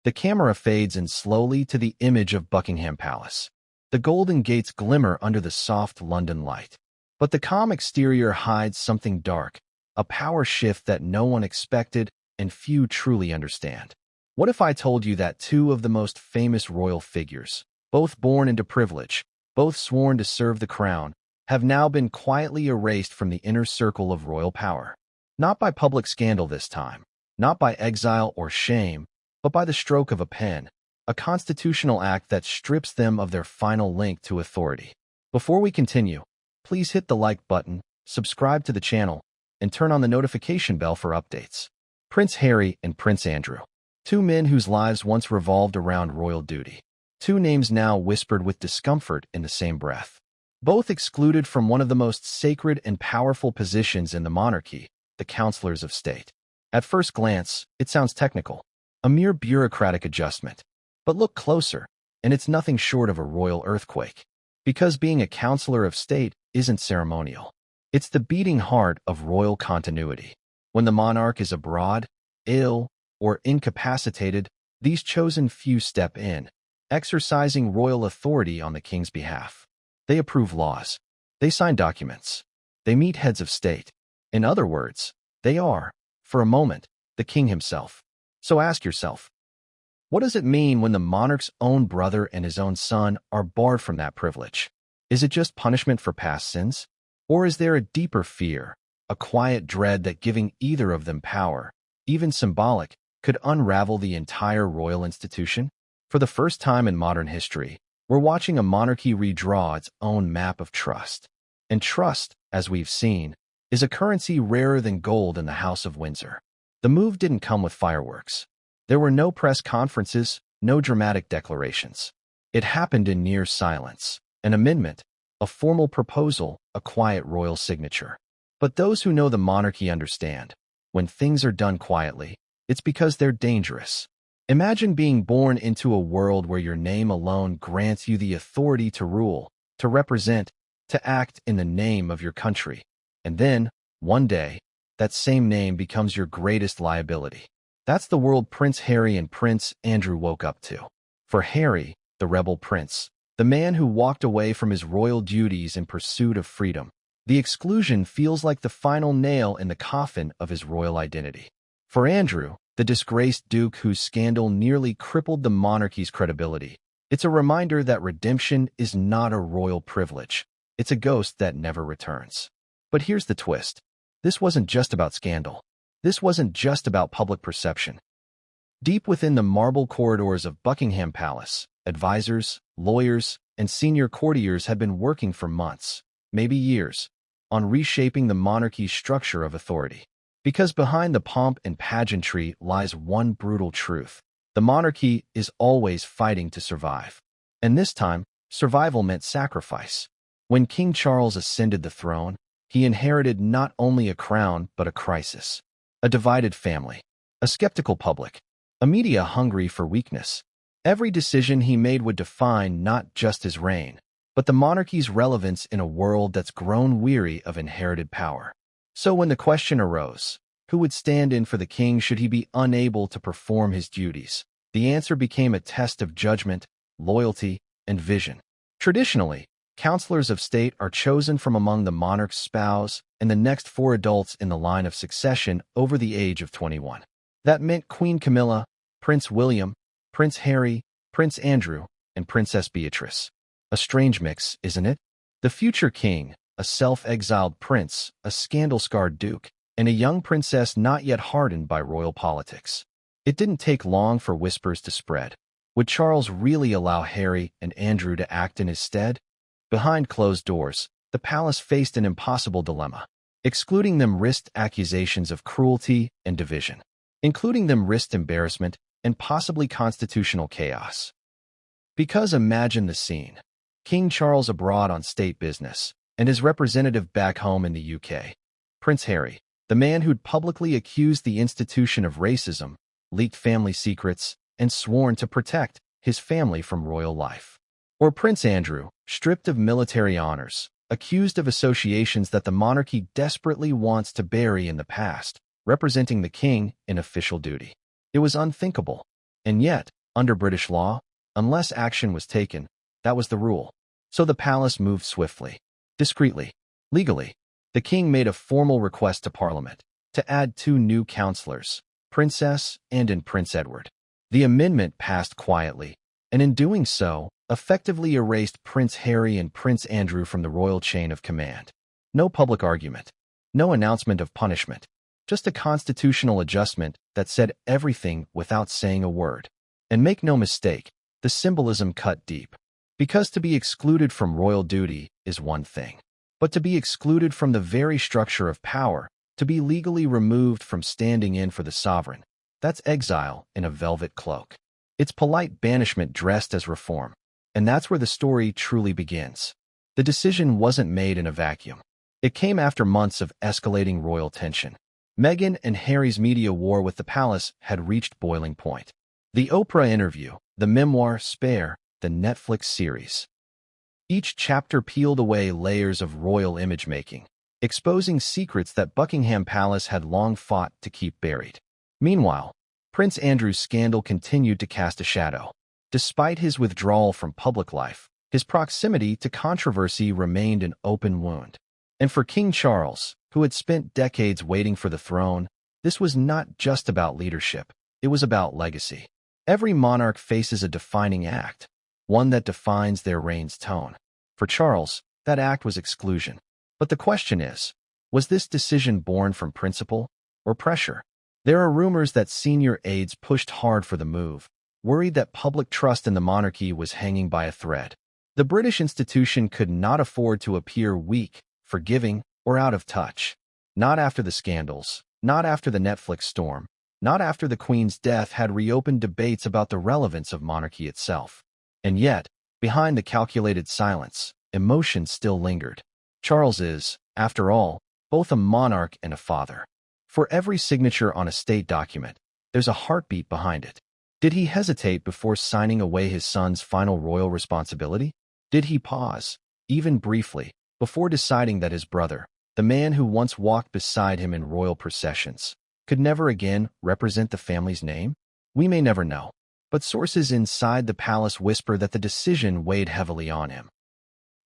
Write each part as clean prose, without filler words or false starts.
The camera fades in slowly to the image of Buckingham Palace. The golden gates glimmer under the soft London light. But the calm exterior hides something dark, a power shift that no one expected and few truly understand. What if I told you that two of the most famous royal figures, both born into privilege, both sworn to serve the crown, have now been quietly erased from the inner circle of royal power? Not by public scandal this time, not by exile or shame, but by the stroke of a pen, a constitutional act that strips them of their final link to authority. Before we continue, please hit the like button, subscribe to the channel, and turn on the notification bell for updates. Prince Harry and Prince Andrew. Two men whose lives once revolved around royal duty. Two names now whispered with discomfort in the same breath. Both excluded from one of the most sacred and powerful positions in the monarchy, the Councilors of State. At first glance, it sounds technical, a mere bureaucratic adjustment. But look closer, and it's nothing short of a royal earthquake. Because being a Councilor of State isn't ceremonial. It's the beating heart of royal continuity. When the monarch is abroad, ill, or incapacitated, these chosen few step in, exercising royal authority on the king's behalf. They approve laws. They sign documents. They meet heads of state. In other words, they are, for a moment, the king himself. So ask yourself, what does it mean when the monarch's own brother and his own son are barred from that privilege? Is it just punishment for past sins? Or is there a deeper fear, a quiet dread that giving either of them power, even symbolic, could unravel the entire royal institution? For the first time in modern history, we're watching a monarchy redraw its own map of trust. And trust, as we've seen, is a currency rarer than gold in the House of Windsor. The move didn't come with fireworks. There were no press conferences, no dramatic declarations. It happened in near silence, an amendment, a formal proposal, a quiet royal signature. But those who know the monarchy understand, when things are done quietly, it's because they're dangerous. Imagine being born into a world where your name alone grants you the authority to rule, to represent, to act in the name of your country. And then, one day, that same name becomes your greatest liability. That's the world Prince Harry and Prince Andrew woke up to. For Harry, the rebel prince, the man who walked away from his royal duties in pursuit of freedom, the exclusion feels like the final nail in the coffin of his royal identity. For Andrew, the disgraced duke whose scandal nearly crippled the monarchy's credibility, it's a reminder that redemption is not a royal privilege. It's a ghost that never returns. But here's the twist. This wasn't just about scandal. This wasn't just about public perception. Deep within the marble corridors of Buckingham Palace, advisors, lawyers, and senior courtiers had been working for months, maybe years, on reshaping the monarchy's structure of authority. Because behind the pomp and pageantry lies one brutal truth. The monarchy is always fighting to survive. And this time, survival meant sacrifice. When King Charles ascended the throne, he inherited not only a crown but a crisis. A divided family, a skeptical public, a media hungry for weakness. Every decision he made would define not just his reign, but the monarchy's relevance in a world that's grown weary of inherited power. So when the question arose, who would stand in for the king should he be unable to perform his duties, the answer became a test of judgment, loyalty, and vision. Traditionally, councilors of state are chosen from among the monarch's spouse and the next 4 adults in the line of succession over the age of 21. That meant Queen Camilla, Prince William, Prince Harry, Prince Andrew, and Princess Beatrice. A strange mix, isn't it? The future king, a self-exiled prince, a scandal-scarred duke, and a young princess not yet hardened by royal politics. It didn't take long for whispers to spread. Would Charles really allow Harry and Andrew to act in his stead? Behind closed doors, the palace faced an impossible dilemma. Excluding them risked accusations of cruelty and division. Including them risked embarrassment and possibly constitutional chaos. Because imagine the scene. King Charles abroad on state business, and his representative back home in the UK. Prince Harry, the man who'd publicly accused the institution of racism, leaked family secrets, and sworn to protect his family from royal life. Or Prince Andrew, stripped of military honors, accused of associations that the monarchy desperately wants to bury in the past, representing the king in official duty. It was unthinkable. And yet, under British law, unless action was taken, that was the rule. So the palace moved swiftly, discreetly, legally. The king made a formal request to Parliament to add 2 new councillors, Princess and Prince Edward. The amendment passed quietly, and in doing so, effectively erased Prince Harry and Prince Andrew from the royal chain of command. No public argument, no announcement of punishment, just a constitutional adjustment that said everything without saying a word. And make no mistake, the symbolism cut deep. Because to be excluded from royal duty is one thing, but to be excluded from the very structure of power, to be legally removed from standing in for the sovereign, that's exile in a velvet cloak. It's polite banishment dressed as reform. And that's where the story truly begins. The decision wasn't made in a vacuum. It came after months of escalating royal tension. Meghan and Harry's media war with the palace had reached boiling point. The Oprah interview, the memoir Spare, the Netflix series. Each chapter peeled away layers of royal image-making, exposing secrets that Buckingham Palace had long fought to keep buried. Meanwhile, Prince Andrew's scandal continued to cast a shadow. Despite his withdrawal from public life, his proximity to controversy remained an open wound. And for King Charles, who had spent decades waiting for the throne, this was not just about leadership, it was about legacy. Every monarch faces a defining act, one that defines their reign's tone. For Charles, that act was exclusion. But the question is, was this decision born from principle or pressure? There are rumors that senior aides pushed hard for the move, worried that public trust in the monarchy was hanging by a thread. The British institution could not afford to appear weak, forgiving, or out of touch. Not after the scandals, not after the Netflix storm, not after the Queen's death had reopened debates about the relevance of monarchy itself. And yet, behind the calculated silence, emotion still lingered. Charles is, after all, both a monarch and a father. For every signature on a state document, there's a heartbeat behind it. Did he hesitate before signing away his son's final royal responsibility? Did he pause, even briefly, before deciding that his brother, the man who once walked beside him in royal processions, could never again represent the family's name? We may never know, but sources inside the palace whisper that the decision weighed heavily on him.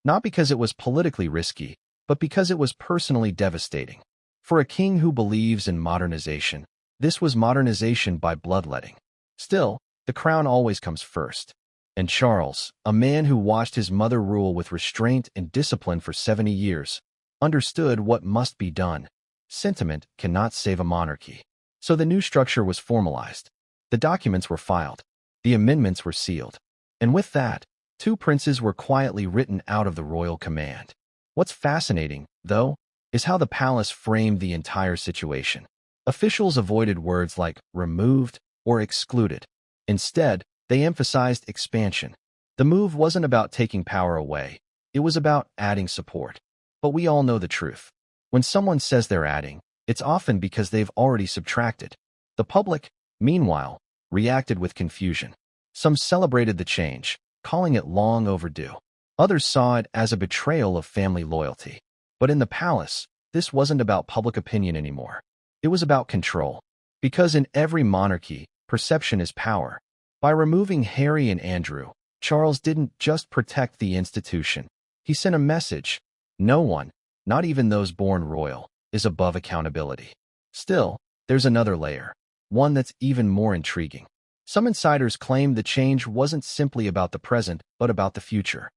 Not because it was politically risky, but because it was personally devastating. For a king who believes in modernization, this was modernization by bloodletting. Still, the crown always comes first. And Charles, a man who watched his mother rule with restraint and discipline for 70 years, understood what must be done. Sentiment cannot save a monarchy. So the new structure was formalized. The documents were filed. The amendments were sealed. And with that, 2 princes were quietly written out of the royal command. What's fascinating, though, is how the palace framed the entire situation. Officials avoided words like removed or excluded. Instead, they emphasized expansion. The move wasn't about taking power away. It was about adding support. But we all know the truth. When someone says they're adding, it's often because they've already subtracted. The public, meanwhile, reacted with confusion. Some celebrated the change, calling it long overdue. Others saw it as a betrayal of family loyalty. But in the palace, this wasn't about public opinion anymore. It was about control. Because in every monarchy, perception is power. By removing Harry and Andrew, Charles didn't just protect the institution. He sent a message. No one, not even those born royal, is above accountability. Still, there's another layer, one that's even more intriguing. Some insiders claim the change wasn't simply about the present, but about the future.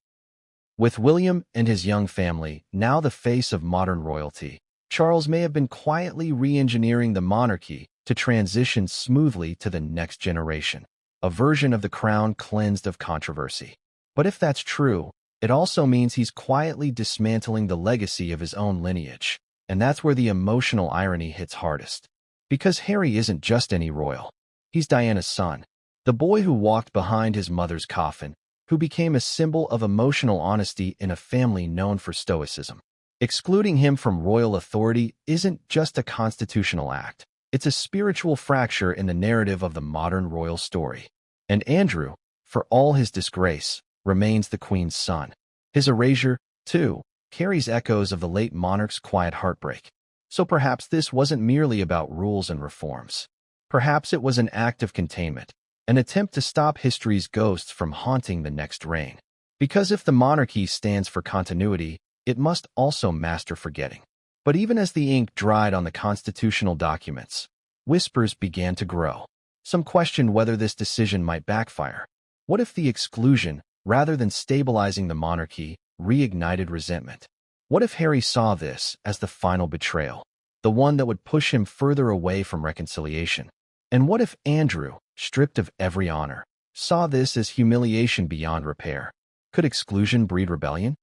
With William and his young family now the face of modern royalty, Charles may have been quietly re-engineering the monarchy to transition smoothly to the next generation, a version of the crown cleansed of controversy. But if that's true, it also means he's quietly dismantling the legacy of his own lineage, and that's where the emotional irony hits hardest. Because Harry isn't just any royal. He's Diana's son, the boy who walked behind his mother's coffin, who became a symbol of emotional honesty in a family known for stoicism. Excluding him from royal authority isn't just a constitutional act. It's a spiritual fracture in the narrative of the modern royal story. And Andrew, for all his disgrace, remains the Queen's son. His erasure, too, carries echoes of the late monarch's quiet heartbreak. So perhaps this wasn't merely about rules and reforms. Perhaps it was an act of containment, an attempt to stop history's ghosts from haunting the next reign. Because if the monarchy stands for continuity, it must also master forgetting. But even as the ink dried on the constitutional documents, whispers began to grow. Some questioned whether this decision might backfire. What if the exclusion, rather than stabilizing the monarchy, reignited resentment? What if Harry saw this as the final betrayal, the one that would push him further away from reconciliation? And what if Andrew, stripped of every honor, saw this as humiliation beyond repair? Could exclusion breed rebellion?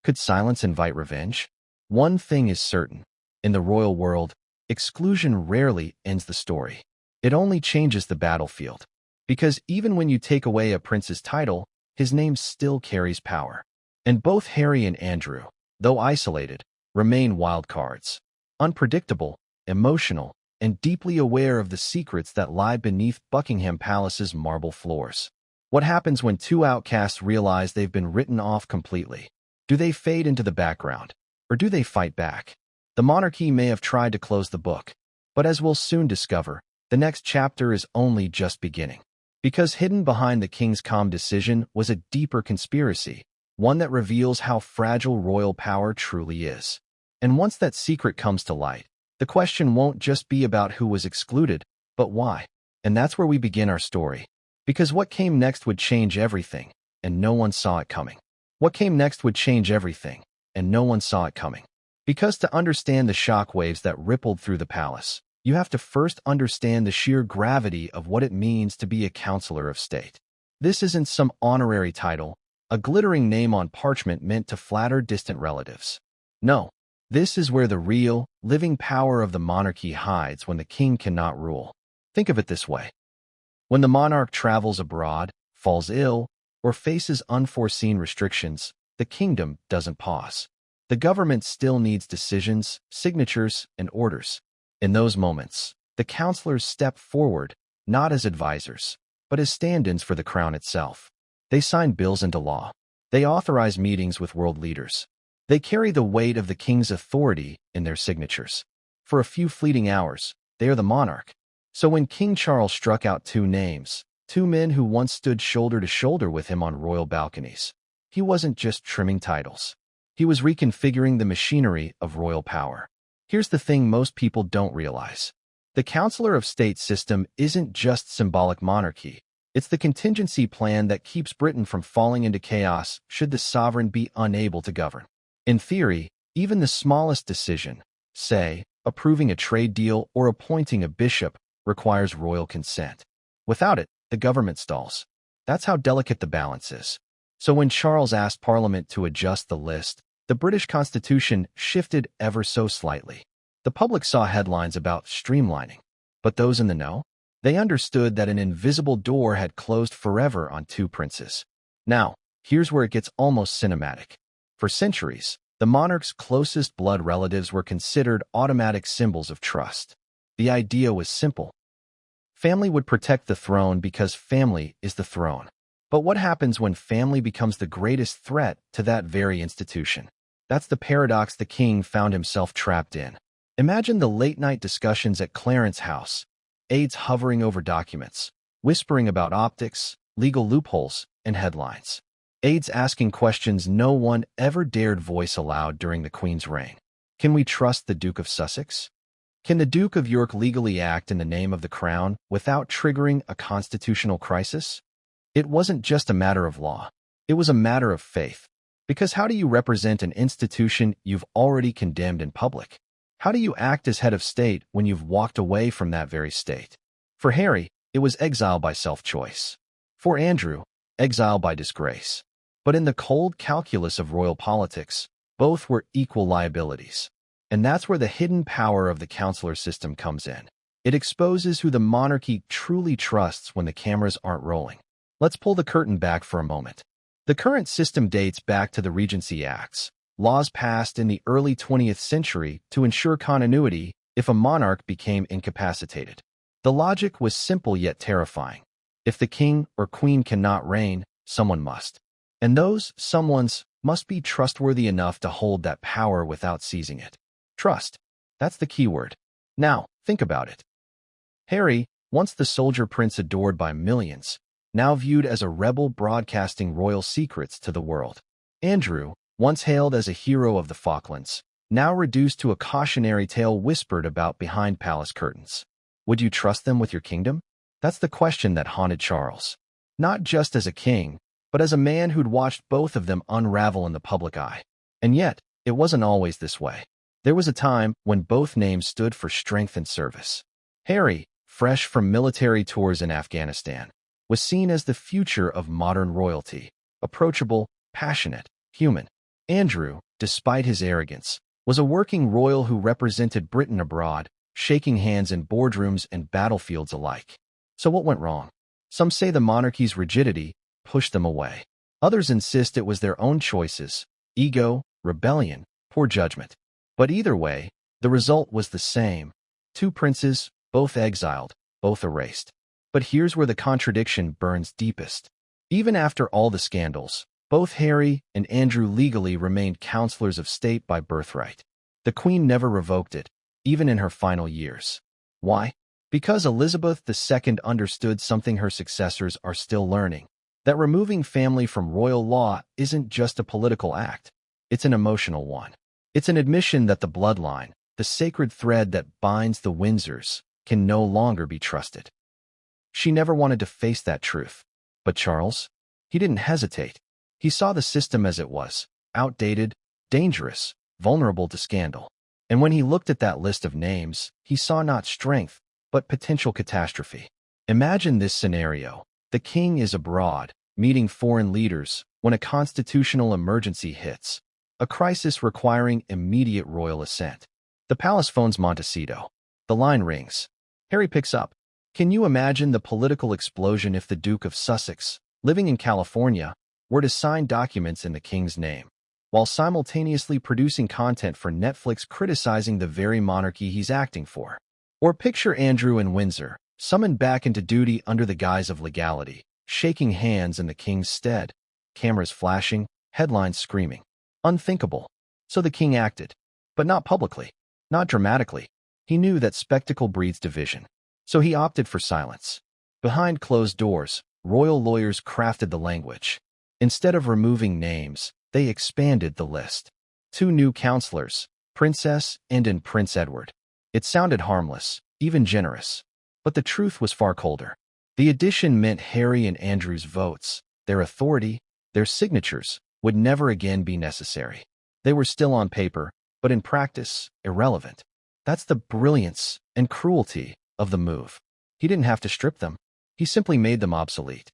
Could silence invite revenge? One thing is certain. In the royal world, exclusion rarely ends the story. It only changes the battlefield. Because even when you take away a prince's title, his name still carries power. And both Harry and Andrew, though isolated, remain wild cards. Unpredictable, emotional, and deeply aware of the secrets that lie beneath Buckingham Palace's marble floors. What happens when two outcasts realize they've been written off completely? Do they fade into the background, or do they fight back? The monarchy may have tried to close the book, but as we'll soon discover, the next chapter is only just beginning. Because hidden behind the king's calm decision was a deeper conspiracy, one that reveals how fragile royal power truly is. And once that secret comes to light, the question won't just be about who was excluded, but why. And that's where we begin our story. Because what came next would change everything, and no one saw it coming. What came next would change everything, and no one saw it coming. Because to understand the shockwaves that rippled through the palace, you have to first understand the sheer gravity of what it means to be a Councilor of State. This isn't some honorary title, a glittering name on parchment meant to flatter distant relatives. No, this is where the real, living power of the monarchy hides when the king cannot rule. Think of it this way. When the monarch travels abroad, falls ill, or faces unforeseen restrictions, the kingdom doesn't pause. The government still needs decisions, signatures, and orders. In those moments, the councilors step forward, not as advisors, but as stand-ins for the crown itself. They sign bills into law. They authorize meetings with world leaders. They carry the weight of the king's authority in their signatures. For a few fleeting hours, they are the monarch. So when King Charles struck out two names, two men who once stood shoulder to shoulder with him on royal balconies, he wasn't just trimming titles. He was reconfiguring the machinery of royal power. Here's the thing most people don't realize. The Councilor of State system isn't just symbolic monarchy. It's the contingency plan that keeps Britain from falling into chaos should the sovereign be unable to govern. In theory, even the smallest decision, say, approving a trade deal or appointing a bishop, requires royal consent. Without it, the government stalls. That's how delicate the balance is. So when Charles asked Parliament to adjust the list, the British Constitution shifted ever so slightly. The public saw headlines about streamlining, but those in the know? They understood that an invisible door had closed forever on two princes. Now, here's where it gets almost cinematic. For centuries, the monarch's closest blood relatives were considered automatic symbols of trust. The idea was simple. Family would protect the throne because family is the throne. But what happens when family becomes the greatest threat to that very institution? That's the paradox the king found himself trapped in. Imagine the late-night discussions at Clarence House, aides hovering over documents, whispering about optics, legal loopholes, and headlines. Aides asking questions no one ever dared voice aloud during the Queen's reign. Can we trust the Duke of Sussex? Can the Duke of York legally act in the name of the crown without triggering a constitutional crisis? It wasn't just a matter of law. It was a matter of faith. Because how do you represent an institution you've already condemned in public? How do you act as head of state when you've walked away from that very state? For Harry, it was exile by self-choice. For Andrew, exile by disgrace. But in the cold calculus of royal politics, both were equal liabilities. And that's where the hidden power of the councilor system comes in. It exposes who the monarchy truly trusts when the cameras aren't rolling. Let's pull the curtain back for a moment. The current system dates back to the Regency Acts, laws passed in the early 20th century to ensure continuity if a monarch became incapacitated. The logic was simple yet terrifying. If the king or queen cannot reign, someone must. And those someones must be trustworthy enough to hold that power without seizing it. Trust. That's the key word. Now, think about it. Harry, Once the soldier prince adored by millions, now viewed as a rebel broadcasting royal secrets to the world. Andrew, once hailed as a hero of the Falklands, now reduced to a cautionary tale whispered about behind palace curtains. Would you trust them with your kingdom? That's the question that haunted Charles. Not just as a king, but as a man who'd watched both of them unravel in the public eye. And yet, it wasn't always this way. There was a time when both names stood for strength and service. Harry, fresh from military tours in Afghanistan, was seen as the future of modern royalty, approachable, passionate, human. Andrew, despite his arrogance, was a working royal who represented Britain abroad, shaking hands in boardrooms and battlefields alike. So what went wrong? Some say the monarchy's rigidity pushed them away. Others insist it was their own choices, ego, rebellion, poor judgment. But either way, the result was the same. Two princes, both exiled, both erased. But here's where the contradiction burns deepest. Even after all the scandals, both Harry and Andrew legally remained councilors of state by birthright. The Queen never revoked it, even in her final years. Why? Because Elizabeth II understood something her successors are still learning, that removing family from royal law isn't just a political act, it's an emotional one. It's an admission that the bloodline, the sacred thread that binds the Windsors, can no longer be trusted. She never wanted to face that truth. But Charles? He didn't hesitate. He saw the system as it was, outdated, dangerous, vulnerable to scandal. And when he looked at that list of names, he saw not strength, but potential catastrophe. Imagine this scenario. The king is abroad, meeting foreign leaders, when a constitutional emergency hits, a crisis requiring immediate royal assent. The palace phones Montecito. The line rings. Harry picks up. Can you imagine the political explosion if the Duke of Sussex, living in California, were to sign documents in the king's name, while simultaneously producing content for Netflix criticizing the very monarchy he's acting for? Or picture Andrew in Windsor, summoned back into duty under the guise of legality, shaking hands in the king's stead, cameras flashing, headlines screaming. Unthinkable. So the king acted. But not publicly, not dramatically. He knew that spectacle breeds division. So he opted for silence. Behind closed doors, royal lawyers crafted the language. Instead of removing names, they expanded the list. 2 new counselors, Princess and Prince Edward. It sounded harmless, even generous. But the truth was far colder. The addition meant Harry and Andrew's votes, their authority, their signatures, would never again be necessary. They were still on paper, but in practice, irrelevant. That's the brilliance and cruelty of the move. He didn't have to strip them. He simply made them obsolete.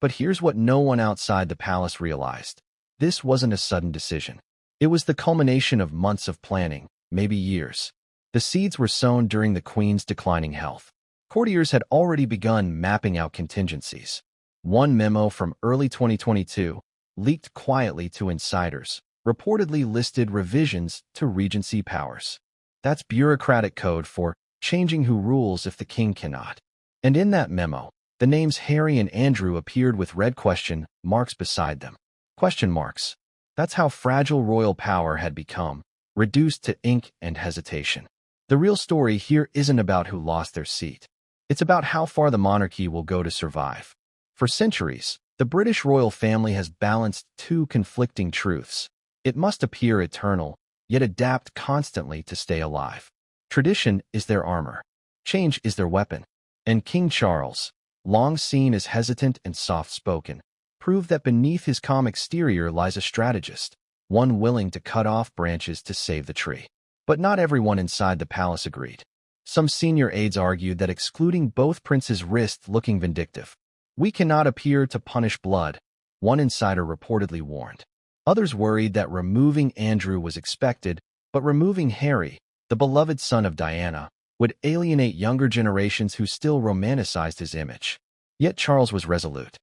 But here's what no one outside the palace realized. This wasn't a sudden decision. It was the culmination of months of planning, maybe years. The seeds were sown during the Queen's declining health. Courtiers had already begun mapping out contingencies. One memo from early 2022, leaked quietly to insiders, reportedly listed revisions to regency powers. That's bureaucratic code for changing who rules if the king cannot. And in that memo, the names Harry and Andrew appeared with red question marks beside them. Question marks. That's how fragile royal power had become, reduced to ink and hesitation. The real story here isn't about who lost their seat. It's about how far the monarchy will go to survive. For centuries, the British royal family has balanced 2 conflicting truths. It must appear eternal, yet adapt constantly to stay alive. Tradition is their armor. Change is their weapon. And King Charles, long seen as hesitant and soft-spoken, proved that beneath his calm exterior lies a strategist, one willing to cut off branches to save the tree. But not everyone inside the palace agreed. Some senior aides argued that excluding both princes risked looking vindictive. We cannot appear to punish blood, one insider reportedly warned. Others worried that removing Andrew was expected, but removing Harry, the beloved son of Diana, would alienate younger generations who still romanticized his image. Yet Charles was resolute.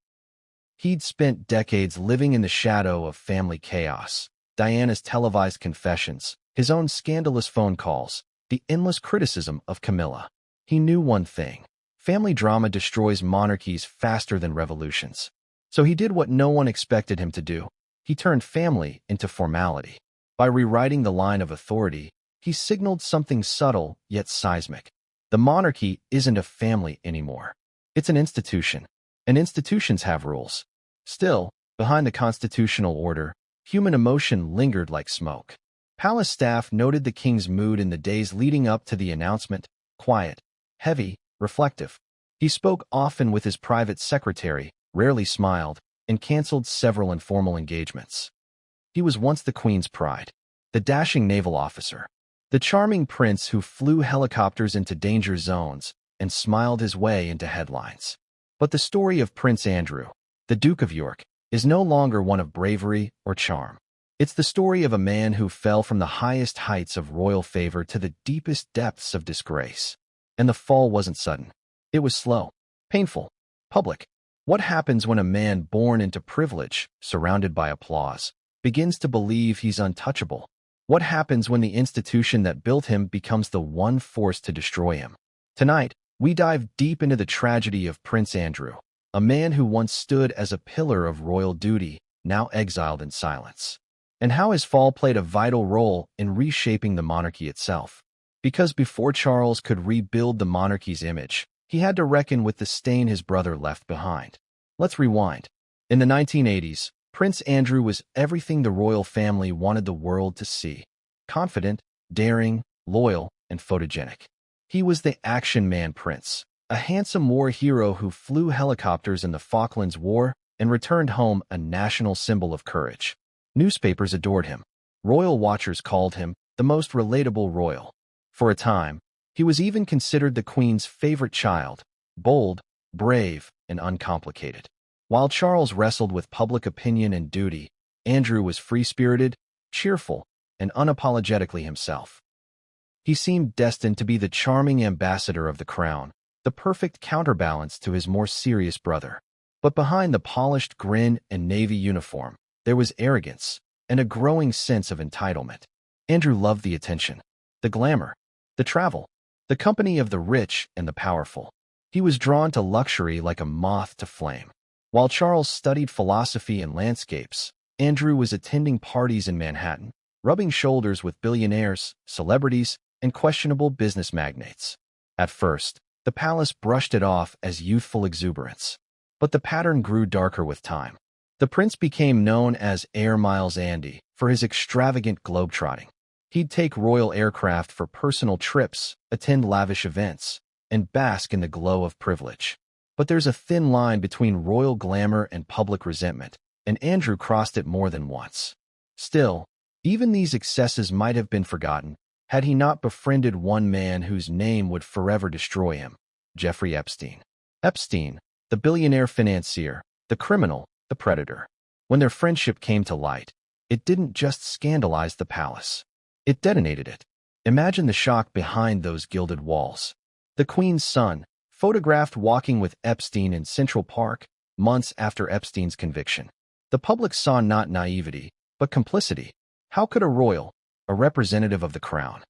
He'd spent decades living in the shadow of family chaos, Diana's televised confessions, his own scandalous phone calls, the endless criticism of Camilla. He knew one thing. Family drama destroys monarchies faster than revolutions. So he did what no one expected him to do. He turned family into formality. By rewriting the line of authority, he signaled something subtle yet seismic. The monarchy isn't a family anymore. It's an institution, and institutions have rules. Still, behind the constitutional order, human emotion lingered like smoke. Palace staff noted the king's mood in the days leading up to the announcement: quiet, heavy, reflective. He spoke often with his private secretary, rarely smiled, and canceled several informal engagements. He was once the queen's pride, the dashing naval officer, the charming prince who flew helicopters into danger zones and smiled his way into headlines. But the story of Prince Andrew, the Duke of York, is no longer one of bravery or charm. It's the story of a man who fell from the highest heights of royal favor to the deepest depths of disgrace. And the fall wasn't sudden. It was slow, painful, public. What happens when a man born into privilege, surrounded by applause, begins to believe he's untouchable? What happens when the institution that built him becomes the one force to destroy him? Tonight, we dive deep into the tragedy of Prince Andrew, a man who once stood as a pillar of royal duty, now exiled in silence, and how his fall played a vital role in reshaping the monarchy itself. Because before Charles could rebuild the monarchy's image, he had to reckon with the stain his brother left behind. Let's rewind. In the 1980s, Prince Andrew was everything the royal family wanted the world to see: confident, daring, loyal, and photogenic. He was the action man prince, a handsome war hero who flew helicopters in the Falklands War and returned home a national symbol of courage. Newspapers adored him. Royal watchers called him the most relatable royal. For a time, he was even considered the Queen's favorite child: bold, brave, and uncomplicated. While Charles wrestled with public opinion and duty, Andrew was free-spirited, cheerful, and unapologetically himself. He seemed destined to be the charming ambassador of the crown, the perfect counterbalance to his more serious brother. But behind the polished grin and navy uniform, there was arrogance and a growing sense of entitlement. Andrew loved the attention, the glamour, the travel, the company of the rich and the powerful. He was drawn to luxury like a moth to flame. While Charles studied philosophy and landscapes, Andrew was attending parties in Manhattan, rubbing shoulders with billionaires, celebrities, and questionable business magnates. At first, the palace brushed it off as youthful exuberance. But the pattern grew darker with time. The prince became known as Air Miles Andy for his extravagant globetrotting. He'd take royal aircraft for personal trips, attend lavish events, and bask in the glow of privilege. But there's a thin line between royal glamour and public resentment, and Andrew crossed it more than once. Still, even these excesses might have been forgotten had he not befriended one man whose name would forever destroy him: Jeffrey Epstein. Epstein, the billionaire financier, the criminal, the predator. When their friendship came to light, it didn't just scandalize the palace. It detonated it. Imagine the shock behind those gilded walls. The Queen's son, photographed walking with Epstein in Central Park, months after Epstein's conviction. The public saw not naivety, but complicity. How could a royal, a representative of the crown,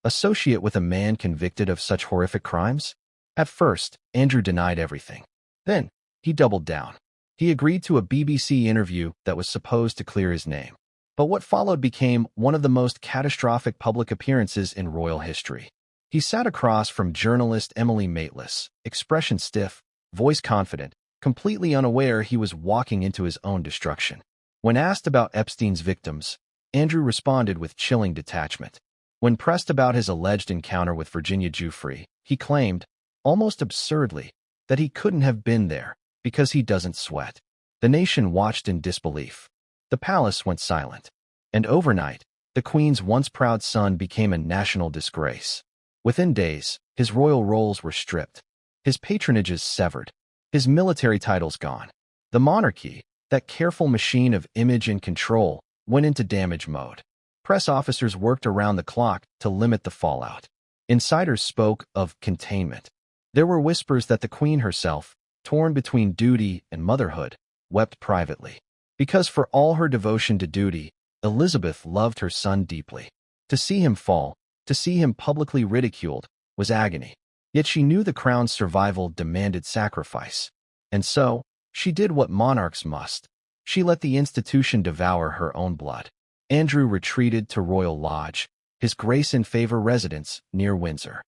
associate with a man convicted of such horrific crimes? At first, Andrew denied everything. Then, he doubled down. He agreed to a BBC interview that was supposed to clear his name. But what followed became one of the most catastrophic public appearances in royal history. He sat across from journalist Emily Maitlis, expression stiff, voice confident, completely unaware he was walking into his own destruction. When asked about Epstein's victims, Andrew responded with chilling detachment. When pressed about his alleged encounter with Virginia Giuffre, he claimed, almost absurdly, that he couldn't have been there because he doesn't sweat. The nation watched in disbelief. The palace went silent. And overnight, the Queen's once proud son became a national disgrace. Within days, his royal roles were stripped, his patronages severed, his military titles gone. The monarchy, that careful machine of image and control, went into damage mode. Press officers worked around the clock to limit the fallout. Insiders spoke of containment. There were whispers that the Queen herself, torn between duty and motherhood, wept privately. Because for all her devotion to duty, Elizabeth loved her son deeply. To see him fall, to see him publicly ridiculed, was agony. Yet she knew the crown's survival demanded sacrifice. And so, she did what monarchs must. She let the institution devour her own blood. Andrew retreated to Royal Lodge, his grace and favor residence near Windsor.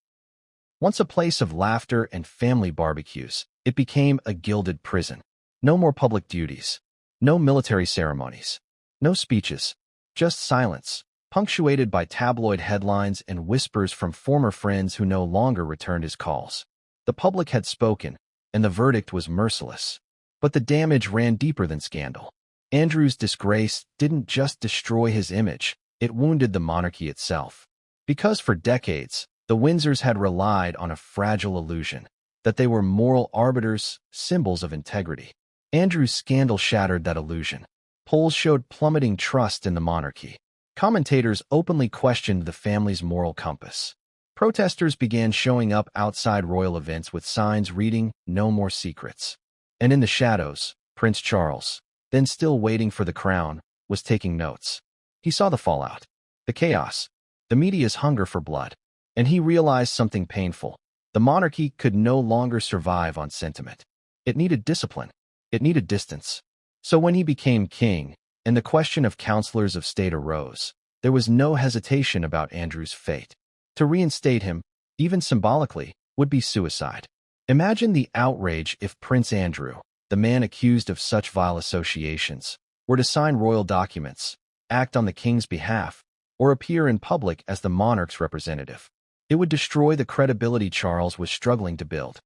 Once a place of laughter and family barbecues, it became a gilded prison. No more public duties. No military ceremonies. No speeches. Just silence, punctuated by tabloid headlines and whispers from former friends who no longer returned his calls. The public had spoken, and the verdict was merciless. But the damage ran deeper than scandal. Andrew's disgrace didn't just destroy his image, it wounded the monarchy itself. Because for decades, the Windsors had relied on a fragile illusion that they were moral arbiters, symbols of integrity. Andrew's scandal shattered that illusion. Polls showed plummeting trust in the monarchy. Commentators openly questioned the family's moral compass. Protesters began showing up outside royal events with signs reading, "No more secrets." And in the shadows, Prince Charles, then still waiting for the crown, was taking notes. He saw the fallout, the chaos, the media's hunger for blood, and he realized something painful. The monarchy could no longer survive on sentiment. It needed discipline. It needed distance. So when he became king, and the question of councilors of state arose, there was no hesitation about Andrew's fate. To reinstate him, even symbolically, would be suicide. Imagine the outrage if Prince Andrew, the man accused of such vile associations, were to sign royal documents, act on the king's behalf, or appear in public as the monarch's representative. It would destroy the credibility Charles was struggling to build.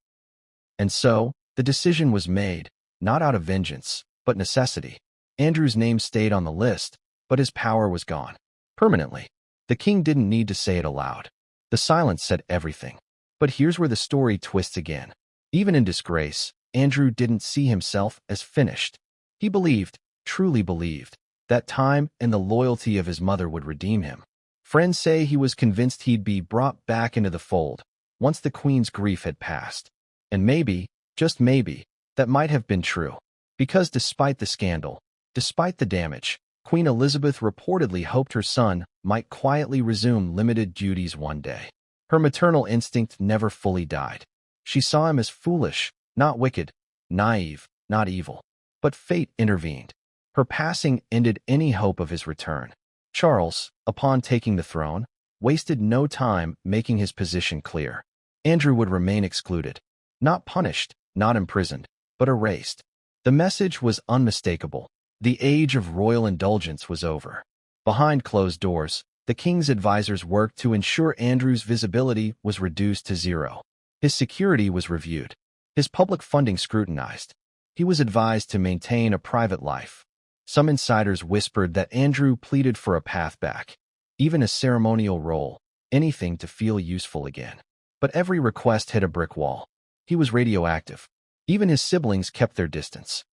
And so, the decision was made, not out of vengeance, but necessity. Andrew's name stayed on the list, but his power was gone. Permanently. The king didn't need to say it aloud. The silence said everything. But here's where the story twists again. Even in disgrace, Andrew didn't see himself as finished. He believed, truly believed, that time and the loyalty of his mother would redeem him. Friends say he was convinced he'd be brought back into the fold once the queen's grief had passed. And maybe, just maybe, that might have been true. Because despite the scandal, despite the damage, Queen Elizabeth reportedly hoped her son might quietly resume limited duties one day. Her maternal instinct never fully died. She saw him as foolish, not wicked, naive, not evil. But fate intervened. Her passing ended any hope of his return. Charles, upon taking the throne, wasted no time making his position clear. Andrew would remain excluded. Not punished, not imprisoned, but erased. The message was unmistakable. The age of royal indulgence was over. Behind closed doors, the king's advisors worked to ensure Andrew's visibility was reduced to zero. His security was reviewed. His public funding scrutinized. He was advised to maintain a private life. Some insiders whispered that Andrew pleaded for a path back, even a ceremonial role, anything to feel useful again. But every request hit a brick wall. He was radioactive. Even his siblings kept their distance.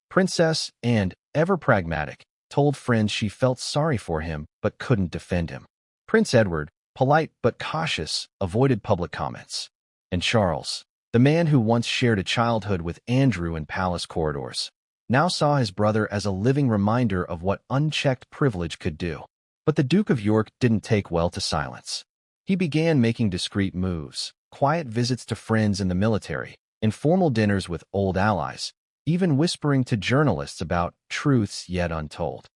Princess, and, ever pragmatic, told friends she felt sorry for him but couldn't defend him. Prince Edward, polite but cautious, avoided public comments. And Charles, the man who once shared a childhood with Andrew in palace corridors, now saw his brother as a living reminder of what unchecked privilege could do. But the Duke of York didn't take well to silence. He began making discreet moves, quiet visits to friends in the military, informal dinners with old allies, even whispering to journalists about truths yet untold.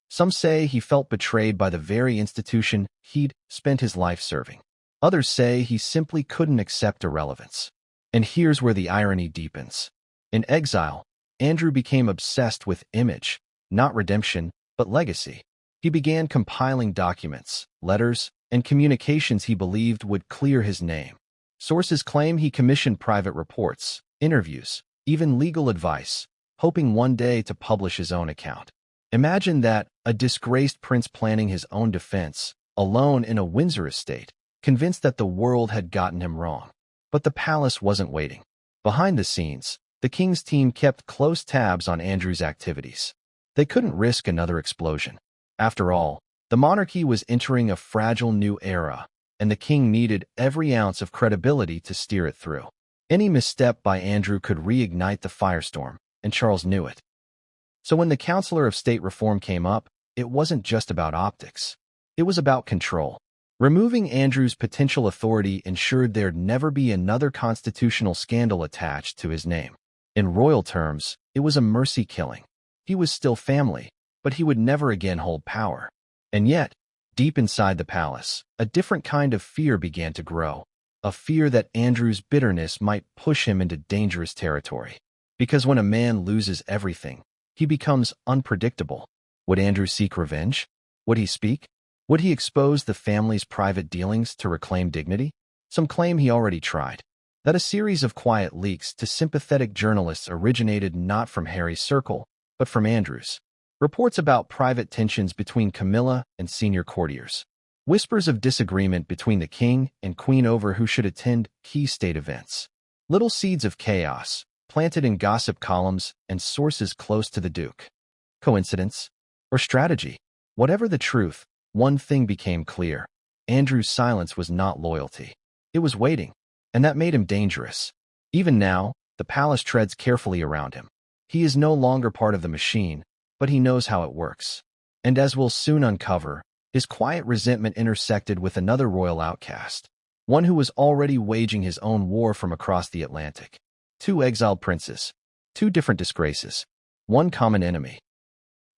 Some say he felt betrayed by the very institution he'd spent his life serving. Others say he simply couldn't accept irrelevance. And here's where the irony deepens. In exile, Andrew became obsessed with image, not redemption, but legacy. He began compiling documents, letters, and communications he believed would clear his name. Sources claim he commissioned private reports, interviews, even legal advice, hoping one day to publish his own account. Imagine that, a disgraced prince planning his own defense, alone in a Windsor estate, convinced that the world had gotten him wrong. But the palace wasn't waiting. Behind the scenes, the king's team kept close tabs on Andrew's activities. They couldn't risk another explosion. After all, the monarchy was entering a fragile new era, and the king needed every ounce of credibility to steer it through. Any misstep by Andrew could reignite the firestorm, and Charles knew it. So when the Councilor of State reform came up, it wasn't just about optics. It was about control. Removing Andrew's potential authority ensured there'd never be another constitutional scandal attached to his name. In royal terms, it was a mercy killing. He was still family, but he would never again hold power. And yet, deep inside the palace, a different kind of fear began to grow. a fear that Andrew's bitterness might push him into dangerous territory. Because when a man loses everything, he becomes unpredictable. Would Andrew seek revenge? Would he speak? Would he expose the family's private dealings to reclaim dignity? Some claim he already tried. That a series of quiet leaks to sympathetic journalists originated not from Harry's circle, but from Andrew's. Reports about private tensions between Camilla and senior courtiers. Whispers of disagreement between the king and queen over who should attend key state events. Little seeds of chaos, planted in gossip columns and sources close to the Duke. Coincidence? Or strategy? Whatever the truth, one thing became clear. Andrew's silence was not loyalty. It was waiting, and that made him dangerous. Even now, the palace treads carefully around him. He is no longer part of the machine, but he knows how it works. And as we'll soon uncover, his quiet resentment intersected with another royal outcast, one who was already waging his own war from across the Atlantic. Two exiled princes, two different disgraces, one common enemy.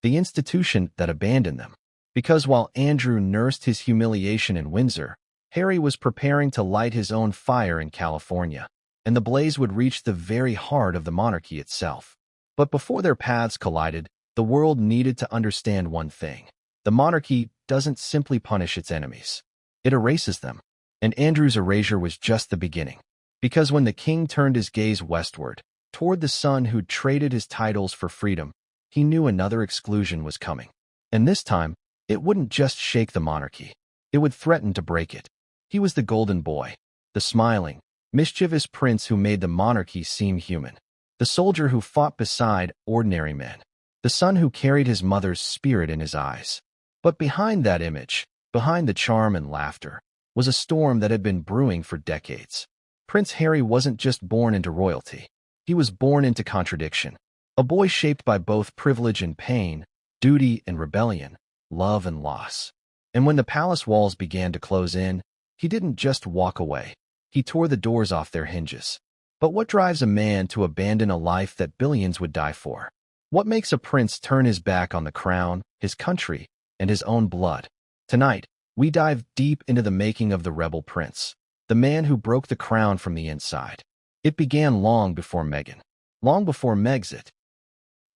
The institution that abandoned them. Because while Andrew nursed his humiliation in Windsor, Harry was preparing to light his own fire in California, and the blaze would reach the very heart of the monarchy itself. But before their paths collided, the world needed to understand one thing. The monarchy doesn't simply punish its enemies. It erases them. And Andrew's erasure was just the beginning. Because when the king turned his gaze westward, toward the son who'd traded his titles for freedom, he knew another exclusion was coming. And this time, it wouldn't just shake the monarchy. It would threaten to break it. He was the golden boy, the smiling, mischievous prince who made the monarchy seem human, the soldier who fought beside ordinary men, the son who carried his mother's spirit in his eyes. But behind that image, behind the charm and laughter, was a storm that had been brewing for decades. Prince Harry wasn't just born into royalty. He was born into contradiction. A boy shaped by both privilege and pain, duty and rebellion, love and loss. And when the palace walls began to close in, he didn't just walk away. He tore the doors off their hinges. But what drives a man to abandon a life that billions would die for? What makes a prince turn his back on the crown, his country, and his own blood? Tonight, we dive deep into the making of the rebel prince, the man who broke the crown from the inside. It began long before Meghan, long before Megxit,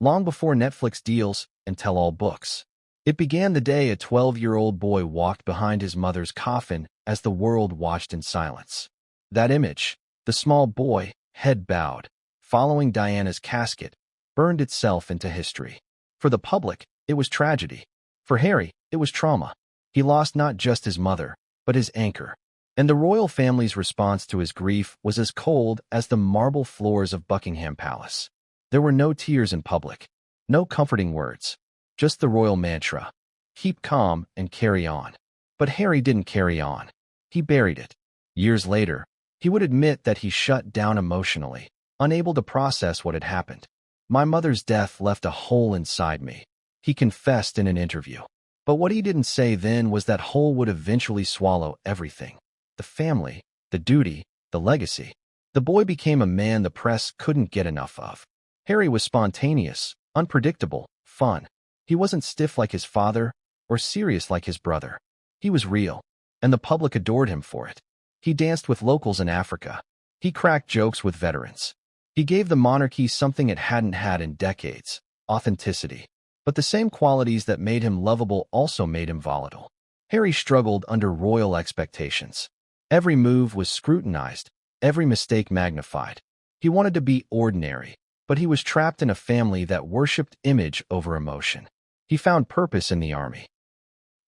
long before Netflix deals and tell-all books. It began the day a 12-year-old boy walked behind his mother's coffin as the world watched in silence. That image, the small boy, head bowed, following Diana's casket, burned itself into history. For the public, it was tragedy. For Harry, it was trauma. He lost not just his mother, but his anchor. And the royal family's response to his grief was as cold as the marble floors of Buckingham Palace. There were no tears in public, no comforting words, just the royal mantra, keep calm and carry on. But Harry didn't carry on. He buried it. Years later, he would admit that he shut down emotionally, unable to process what had happened. My mother's death left a hole inside me, he confessed in an interview. But what he didn't say then was that hole would eventually swallow everything. The family, the duty, the legacy. The boy became a man the press couldn't get enough of. Harry was spontaneous, unpredictable, fun. He wasn't stiff like his father or serious like his brother. He was real, and the public adored him for it. He danced with locals in Africa. He cracked jokes with veterans. He gave the monarchy something it hadn't had in decades, authenticity. But the same qualities that made him lovable also made him volatile. Harry struggled under royal expectations. Every move was scrutinized, every mistake magnified. He wanted to be ordinary, but he was trapped in a family that worshipped image over emotion. He found purpose in the army.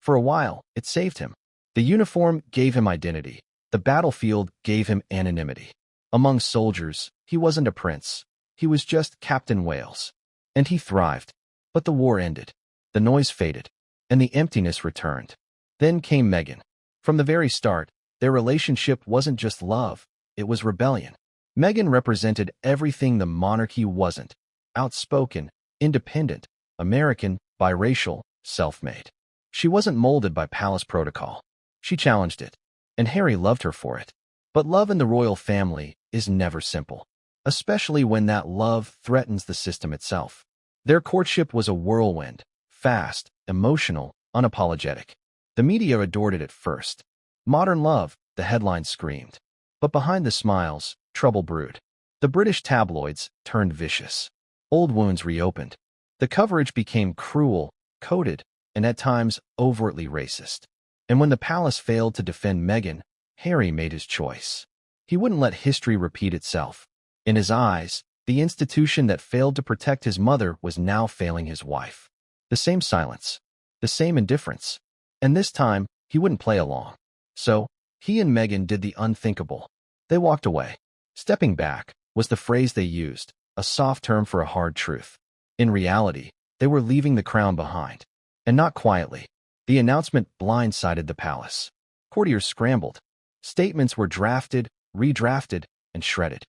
For a while, it saved him. The uniform gave him identity. The battlefield gave him anonymity. Among soldiers, he wasn't a prince. He was just Captain Wales. And he thrived. But the war ended. The noise faded. And the emptiness returned. Then came Meghan. From the very start, their relationship wasn't just love. It was rebellion. Meghan represented everything the monarchy wasn't. Outspoken, independent, American, biracial, self-made. She wasn't molded by palace protocol. She challenged it. And Harry loved her for it. But love in the royal family is never simple, especially when that love threatens the system itself. Their courtship was a whirlwind, fast, emotional, unapologetic. The media adored it at first. Modern love, the headline screamed. But behind the smiles, trouble brewed. The British tabloids turned vicious. Old wounds reopened. The coverage became cruel, coded, and at times overtly racist. And when the palace failed to defend Meghan, Harry made his choice. He wouldn't let history repeat itself. In his eyes, the institution that failed to protect his mother was now failing his wife. The same silence, the same indifference. And this time, he wouldn't play along. So, he and Meghan did the unthinkable. They walked away. Stepping back was the phrase they used, a soft term for a hard truth. In reality, they were leaving the crown behind. And not quietly. The announcement blindsided the palace. Courtiers scrambled. Statements were drafted, redrafted, and shredded.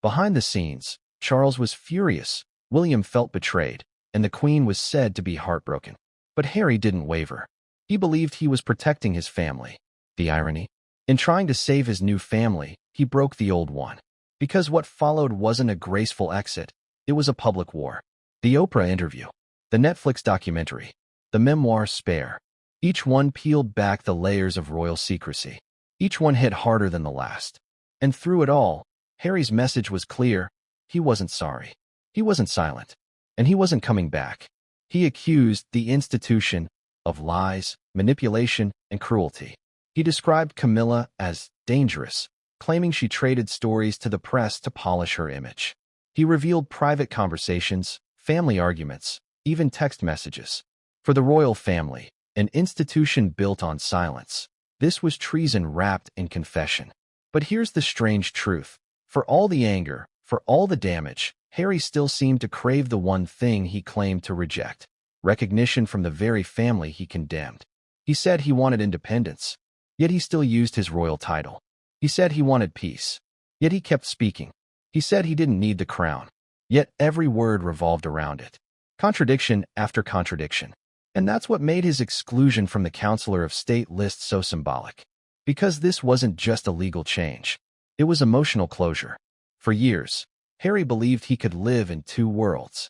Behind the scenes, Charles was furious, William felt betrayed, and the Queen was said to be heartbroken. But Harry didn't waver. He believed he was protecting his family. The irony? In trying to save his new family, he broke the old one. Because what followed wasn't a graceful exit, it was a public war. The Oprah interview, the Netflix documentary, the memoir Spare. Each one peeled back the layers of royal secrecy. Each one hit harder than the last. And through it all, Harry's message was clear. He wasn't sorry. He wasn't silent. And he wasn't coming back. He accused the institution of lies, manipulation, and cruelty. He described Camilla as dangerous, claiming she traded stories to the press to polish her image. He revealed private conversations, family arguments, even text messages. For the royal family, an institution built on silence, this was treason wrapped in confession. But here's the strange truth. For all the anger, for all the damage, Harry still seemed to crave the one thing he claimed to reject: recognition from the very family he condemned. He said he wanted independence, yet he still used his royal title. He said he wanted peace, yet he kept speaking. He said he didn't need the crown, yet every word revolved around it. Contradiction after contradiction. And that's what made his exclusion from the Councilor of State list so symbolic. Because this wasn't just a legal change. It was emotional closure. For years, Harry believed he could live in two worlds.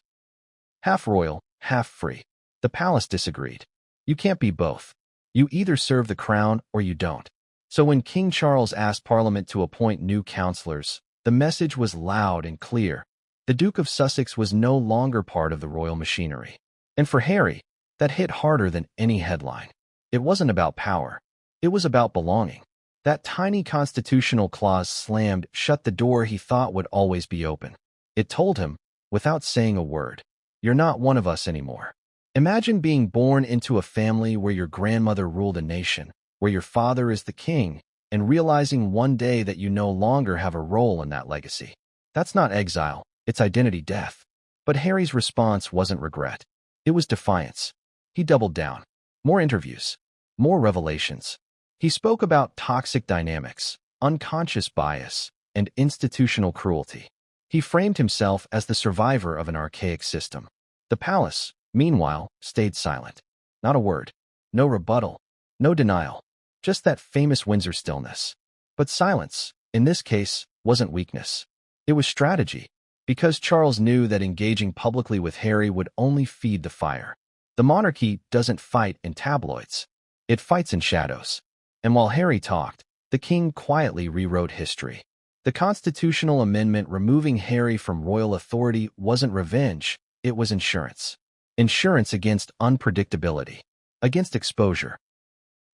Half royal, half free. The palace disagreed. You can't be both. You either serve the crown or you don't. So when King Charles asked Parliament to appoint new councillors, the message was loud and clear. The Duke of Sussex was no longer part of the royal machinery. And for Harry, that hit harder than any headline. It wasn't about power. It was about belonging. That tiny constitutional clause slammed shut the door he thought would always be open. It told him, without saying a word, "You're not one of us anymore." Imagine being born into a family where your grandmother ruled a nation, where your father is the king, and realizing one day that you no longer have a role in that legacy. That's not exile, it's identity death. But Harry's response wasn't regret. It was defiance. He doubled down. More interviews. More revelations. He spoke about toxic dynamics, unconscious bias, and institutional cruelty. He framed himself as the survivor of an archaic system. The palace, meanwhile, stayed silent. Not a word. No rebuttal. No denial. Just that famous Windsor stillness. But silence, in this case, wasn't weakness. It was strategy. Because Charles knew that engaging publicly with Harry would only feed the fire. The monarchy doesn't fight in tabloids. It fights in shadows. And while Harry talked, the king quietly rewrote history. The constitutional amendment removing Harry from royal authority wasn't revenge, it was insurance. Insurance against unpredictability, against exposure,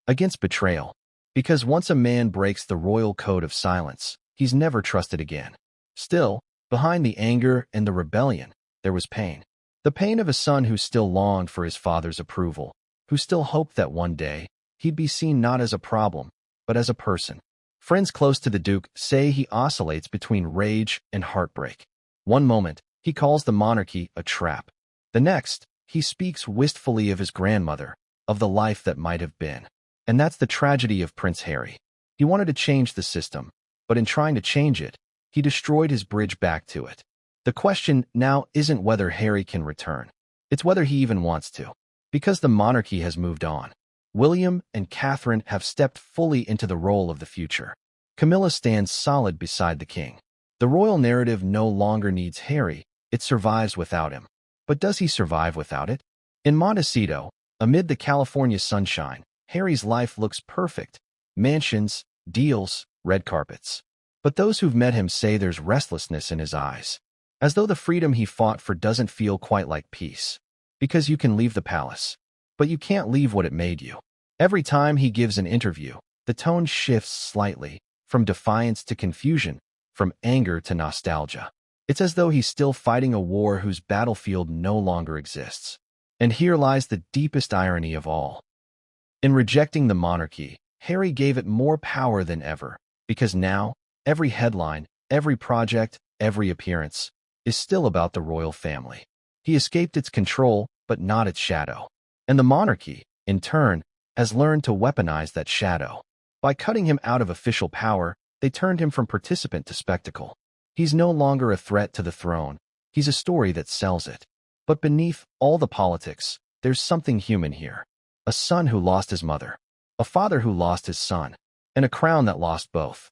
against betrayal. Because once a man breaks the royal code of silence, he's never trusted again. Still, behind the anger and the rebellion, there was pain. The pain of a son who still longed for his father's approval, who still hoped that one day, he'd be seen not as a problem, but as a person. Friends close to the Duke say he oscillates between rage and heartbreak. One moment, he calls the monarchy a trap. The next, he speaks wistfully of his grandmother, of the life that might have been. And that's the tragedy of Prince Harry. He wanted to change the system, but in trying to change it, he destroyed his bridge back to it. The question now isn't whether Harry can return. It's whether he even wants to. Because the monarchy has moved on. William and Catherine have stepped fully into the role of the future. Camilla stands solid beside the king. The royal narrative no longer needs Harry, it survives without him. But does he survive without it? In Montecito, amid the California sunshine, Harry's life looks perfect. Mansions, deals, red carpets. But those who've met him say there's restlessness in his eyes, as though the freedom he fought for doesn't feel quite like peace. Because you can leave the palace, but you can't leave what it made you. Every time he gives an interview, the tone shifts slightly, from defiance to confusion, from anger to nostalgia. It's as though he's still fighting a war whose battlefield no longer exists. And here lies the deepest irony of all. In rejecting the monarchy, Harry gave it more power than ever, because now, every headline, every project, every appearance is still about the royal family. He escaped its control, but not its shadow. And the monarchy, in turn, has learned to weaponize that shadow. By cutting him out of official power, they turned him from participant to spectacle. He's no longer a threat to the throne. He's a story that sells it. But beneath all the politics, there's something human here. A son who lost his mother, a father who lost his son, and a crown that lost both.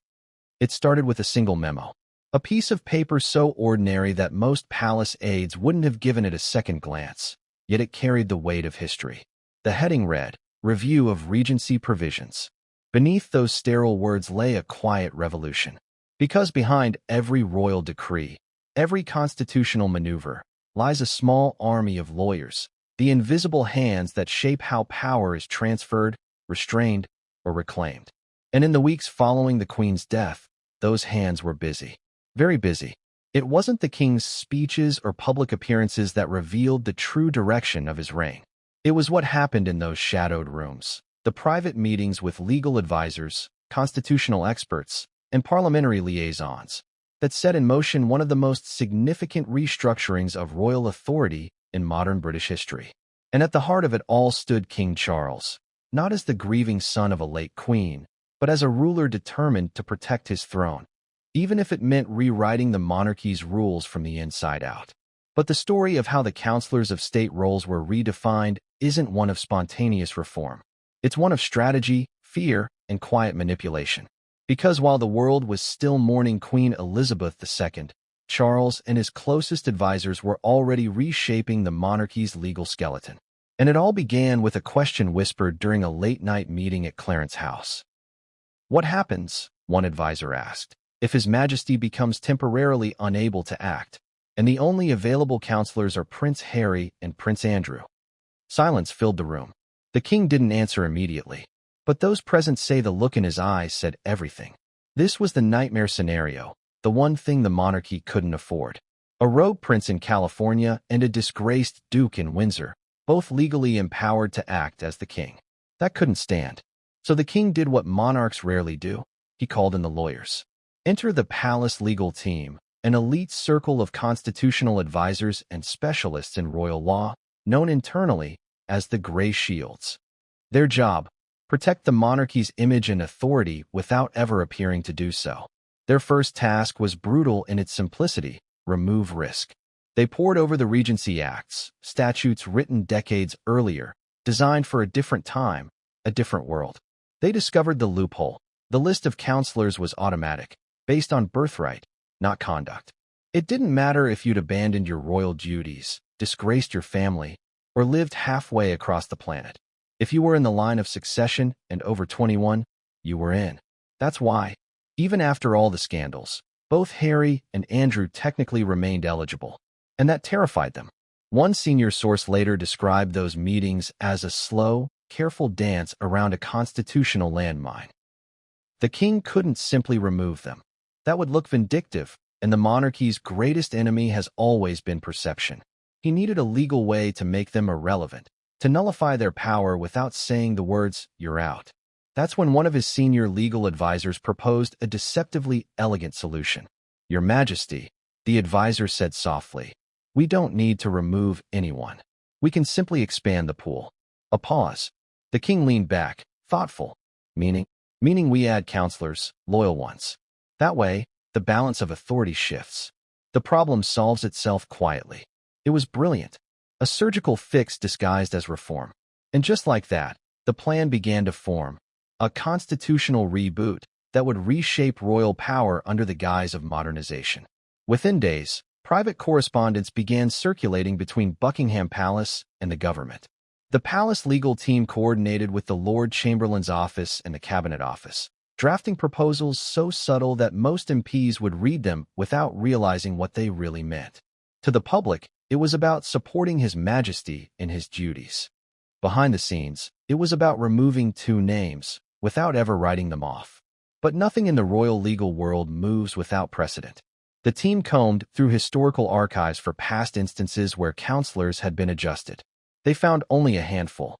It started with a single memo. A piece of paper so ordinary that most palace aides wouldn't have given it a second glance, yet it carried the weight of history. The heading read, Review of Regency Provisions. Beneath those sterile words lay a quiet revolution. Because behind every royal decree, every constitutional maneuver, lies a small army of lawyers, the invisible hands that shape how power is transferred, restrained, or reclaimed. And in the weeks following the Queen's death, those hands were busy. Very busy. It wasn't the king's speeches or public appearances that revealed the true direction of his reign. It was what happened in those shadowed rooms, the private meetings with legal advisors, constitutional experts, and parliamentary liaisons, that set in motion one of the most significant restructurings of royal authority in modern British history. And at the heart of it all stood King Charles, not as the grieving son of a late queen, but as a ruler determined to protect his throne, even if it meant rewriting the monarchy's rules from the inside out. But the story of how the Councilors of State roles were redefined isn't one of spontaneous reform. It's one of strategy, fear, and quiet manipulation. Because while the world was still mourning Queen Elizabeth II, Charles and his closest advisors were already reshaping the monarchy's legal skeleton. And it all began with a question whispered during a late-night meeting at Clarence House. What happens, one advisor asked, if His Majesty becomes temporarily unable to act, and the only available counselors are Prince Harry and Prince Andrew? Silence filled the room. The king didn't answer immediately, but those present say the look in his eyes said everything. This was the nightmare scenario, the one thing the monarchy couldn't afford. A rogue prince in California and a disgraced duke in Windsor, both legally empowered to act as the king. That couldn't stand. So the king did what monarchs rarely do. He called in the lawyers. Enter the palace legal team, an elite circle of constitutional advisors and specialists in royal law, known internally as the Grey Shields. Their job, protect the monarchy's image and authority without ever appearing to do so. Their first task was brutal in its simplicity: remove risk. They pored over the Regency Acts, statutes written decades earlier, designed for a different time, a different world. They discovered the loophole. The list of counselors was automatic, based on birthright, not conduct. It didn't matter if you'd abandoned your royal duties, disgraced your family, or lived halfway across the planet. If you were in the line of succession and over 21, you were in. That's why, even after all the scandals, both Harry and Andrew technically remained eligible. And that terrified them. One senior source later described those meetings as a slow, careful dance around a constitutional landmine. The king couldn't simply remove them. That would look vindictive, and the monarchy's greatest enemy has always been perception. He needed a legal way to make them irrelevant, to nullify their power without saying the words, "You're out." That's when one of his senior legal advisors proposed a deceptively elegant solution. "Your Majesty," the advisor said softly, "we don't need to remove anyone. We can simply expand the pool." A pause. The king leaned back, thoughtful. Meaning we add counselors, loyal ones. That way, the balance of authority shifts. The problem solves itself quietly. It was brilliant. A surgical fix disguised as reform. And just like that, the plan began to form. A constitutional reboot that would reshape royal power under the guise of modernization. Within days, private correspondence began circulating between Buckingham Palace and the government. The palace legal team coordinated with the Lord Chamberlain's office and the Cabinet Office, drafting proposals so subtle that most MPs would read them without realizing what they really meant. To the public, it was about supporting His Majesty in his duties. Behind the scenes, it was about removing two names, without ever writing them off. But nothing in the royal legal world moves without precedent. The team combed through historical archives for past instances where councillors had been adjusted. They found only a handful.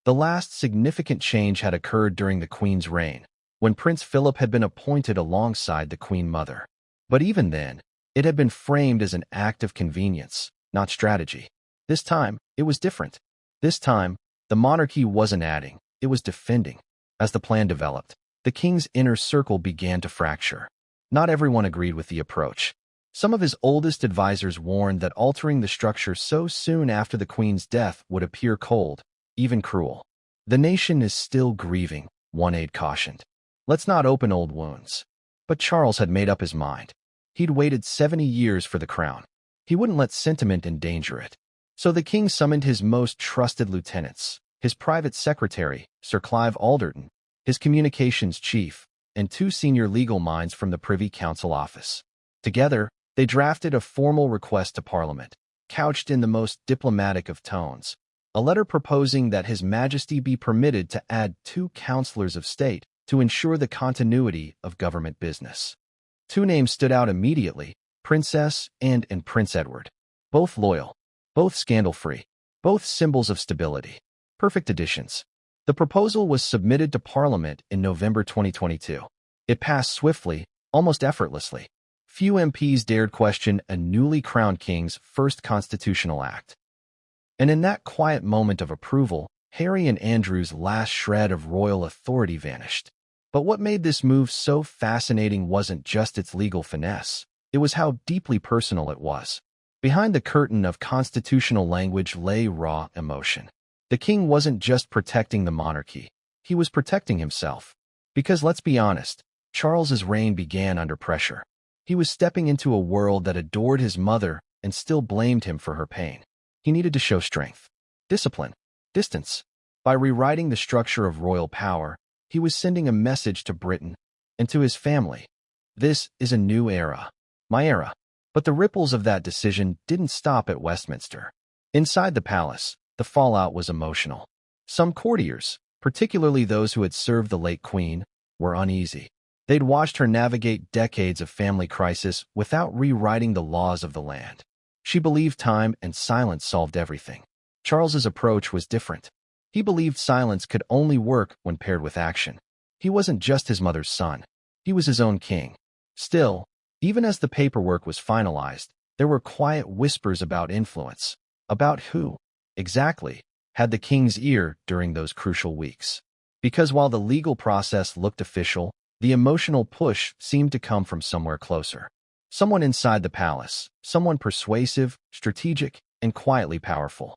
The last significant change had occurred during the Queen's reign, when Prince Philip had been appointed alongside the Queen Mother. But even then, it had been framed as an act of convenience, not strategy. This time, it was different. This time, the monarchy wasn't adding, it was defending. As the plan developed, the king's inner circle began to fracture. Not everyone agreed with the approach. Some of his oldest advisors warned that altering the structure so soon after the Queen's death would appear cold, even cruel. The nation is still grieving, one aide cautioned. Let's not open old wounds. But Charles had made up his mind. He'd waited 70 years for the crown. He wouldn't let sentiment endanger it. So the king summoned his most trusted lieutenants, his private secretary, Sir Clive Alderton, his communications chief, and two senior legal minds from the Privy Council office. Together, they drafted a formal request to Parliament, couched in the most diplomatic of tones, a letter proposing that His Majesty be permitted to add 2 councillors of state to ensure the continuity of government business. 2 names stood out immediately, Princess and Prince Edward. Both loyal, both scandal-free, both symbols of stability. Perfect additions. The proposal was submitted to Parliament in November 2022. It passed swiftly, almost effortlessly. Few MPs dared question a newly crowned king's first constitutional act. And in that quiet moment of approval, Harry and Andrew's last shred of royal authority vanished. But what made this move so fascinating wasn't just its legal finesse, it was how deeply personal it was. Behind the curtain of constitutional language lay raw emotion. The king wasn't just protecting the monarchy, he was protecting himself. Because let's be honest, Charles's reign began under pressure. He was stepping into a world that adored his mother and still blamed him for her pain. He needed to show strength, discipline, distance. By rewriting the structure of royal power, he was sending a message to Britain and to his family. This is a new era. My era. But the ripples of that decision didn't stop at Westminster. Inside the palace, the fallout was emotional. Some courtiers, particularly those who had served the late queen, were uneasy. They'd watched her navigate decades of family crisis without rewriting the laws of the land. She believed time and silence solved everything. Charles's approach was different. He believed silence could only work when paired with action. He wasn't just his mother's son. He was his own king. Still, even as the paperwork was finalized, there were quiet whispers about influence. About who, exactly, had the king's ear during those crucial weeks. Because while the legal process looked official, the emotional push seemed to come from somewhere closer. Someone inside the palace, someone persuasive, strategic, and quietly powerful.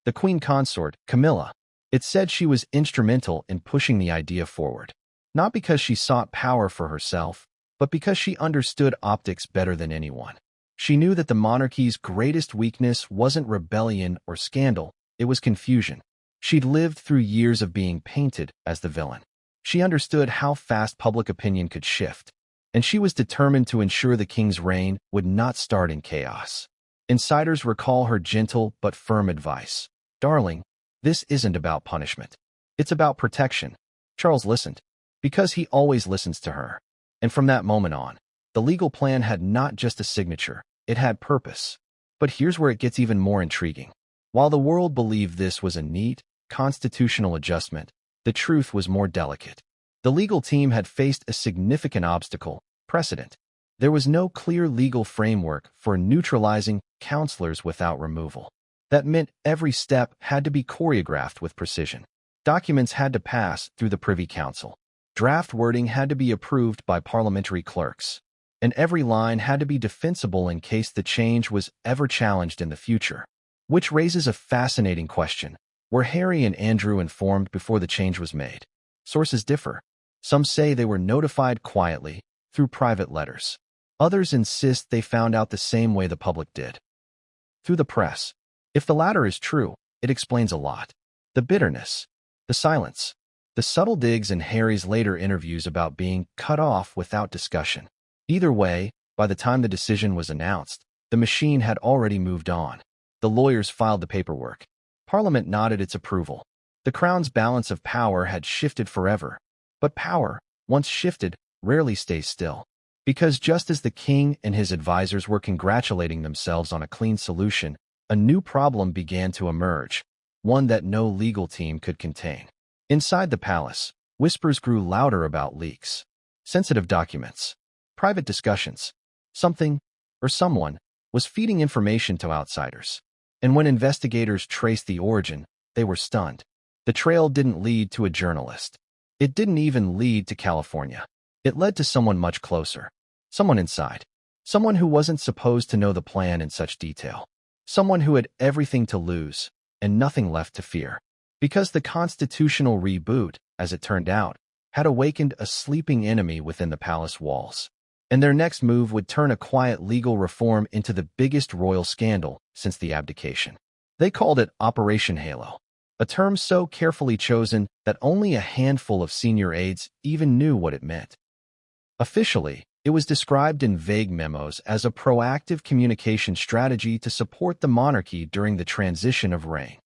The queen consort, Camilla. It said she was instrumental in pushing the idea forward. Not because she sought power for herself, but because she understood optics better than anyone. She knew that the monarchy's greatest weakness wasn't rebellion or scandal, it was confusion. She'd lived through years of being painted as the villain. She understood how fast public opinion could shift, and she was determined to ensure the king's reign would not start in chaos. Insiders recall her gentle but firm advice. Darling, this isn't about punishment. It's about protection. Charles listened, because he always listens to her. And from that moment on, the legal plan had not just a signature, it had purpose. But here's where it gets even more intriguing. While the world believed this was a neat, constitutional adjustment, the truth was more delicate. The legal team had faced a significant obstacle, precedent. There was no clear legal framework for neutralizing councillors without removal. That meant every step had to be choreographed with precision. Documents had to pass through the Privy Council. Draft wording had to be approved by parliamentary clerks. And every line had to be defensible in case the change was ever challenged in the future. Which raises a fascinating question. Were Harry and Andrew informed before the change was made? Sources differ. Some say they were notified quietly, through private letters. Others insist they found out the same way the public did. Through the press. If the latter is true, it explains a lot. The bitterness, the silence, The subtle digs in Harry's later interviews about being cut off without discussion. Either way, by the time the decision was announced, the machine had already moved on. The lawyers filed the paperwork. Parliament nodded its approval. The Crown's balance of power had shifted forever. But power, once shifted, rarely stays still. Because just as the king and his advisors were congratulating themselves on a clean solution, a new problem began to emerge, one that no legal team could contain. Inside the palace, whispers grew louder about leaks, sensitive documents, private discussions. Something, or someone, was feeding information to outsiders. And when investigators traced the origin, they were stunned. The trail didn't lead to a journalist. It didn't even lead to California. It led to someone much closer. Someone inside. Someone who wasn't supposed to know the plan in such detail. Someone who had everything to lose and nothing left to fear. Because the constitutional reboot, as it turned out, had awakened a sleeping enemy within the palace walls. And their next move would turn a quiet legal reform into the biggest royal scandal since the abdication. They called it Operation Halo, a term so carefully chosen that only a handful of senior aides even knew what it meant. Officially, it was described in vague memos as a proactive communication strategy to support the monarchy during the transition of reign.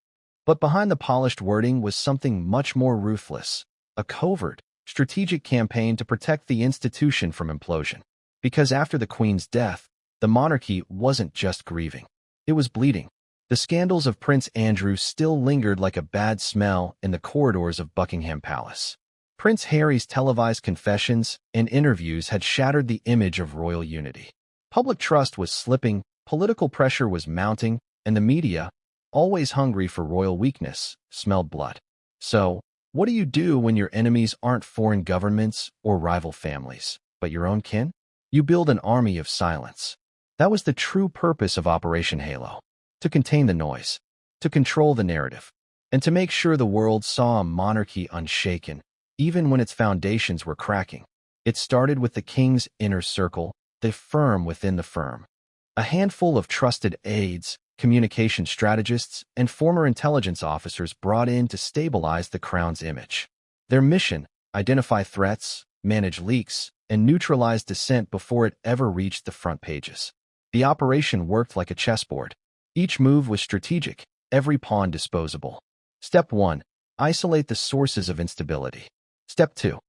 But behind the polished wording was something much more ruthless, a covert, strategic campaign to protect the institution from implosion. Because after the Queen's death, the monarchy wasn't just grieving. It was bleeding. The scandals of Prince Andrew still lingered like a bad smell in the corridors of Buckingham Palace. Prince Harry's televised confessions and interviews had shattered the image of royal unity. Public trust was slipping, political pressure was mounting, and the media, always hungry for royal weakness, smelled blood. So, what do you do when your enemies aren't foreign governments or rival families, but your own kin? You build an army of silence. That was the true purpose of Operation Halo. To contain the noise, to control the narrative, and to make sure the world saw a monarchy unshaken, even when its foundations were cracking. It started with the king's inner circle, the firm within the firm. A handful of trusted aides, communication strategists, and former intelligence officers brought in to stabilize the crown's image. Their mission, identify threats, manage leaks, and neutralize dissent before it ever reached the front pages. The operation worked like a chessboard. Each move was strategic, every pawn disposable. Step 1. Isolate the sources of instability. Step 2.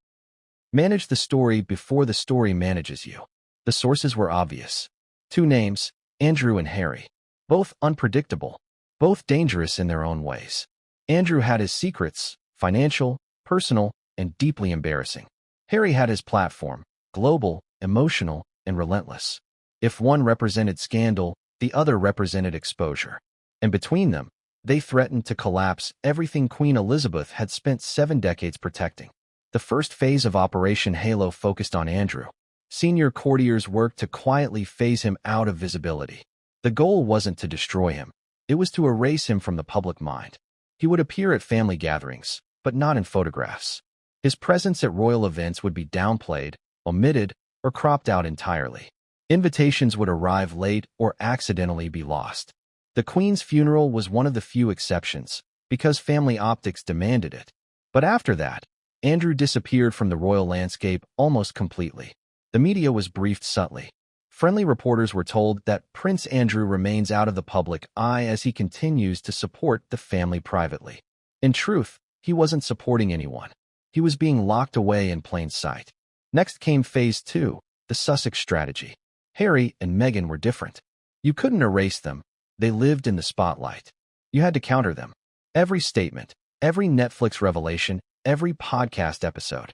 Manage the story before the story manages you. The sources were obvious. Two names, Andrew and Harry. Both unpredictable, both dangerous in their own ways. Andrew had his secrets, financial, personal, and deeply embarrassing. Harry had his platform, global, emotional, and relentless. If one represented scandal, the other represented exposure. And between them, they threatened to collapse everything Queen Elizabeth had spent 7 decades protecting. The first phase of Operation Halo focused on Andrew. Senior courtiers worked to quietly phase him out of visibility. The goal wasn't to destroy him. It was to erase him from the public mind. He would appear at family gatherings, but not in photographs. His presence at royal events would be downplayed, omitted, or cropped out entirely. Invitations would arrive late or accidentally be lost. The Queen's funeral was one of the few exceptions, because family optics demanded it. But after that, Andrew disappeared from the royal landscape almost completely. The media was briefed subtly. Friendly reporters were told that Prince Andrew remains out of the public eye as he continues to support the family privately. In truth, he wasn't supporting anyone. He was being locked away in plain sight. Next came Phase 2, the Sussex strategy. Harry and Meghan were different. You couldn't erase them. They lived in the spotlight. You had to counter them. Every statement, every Netflix revelation, every podcast episode.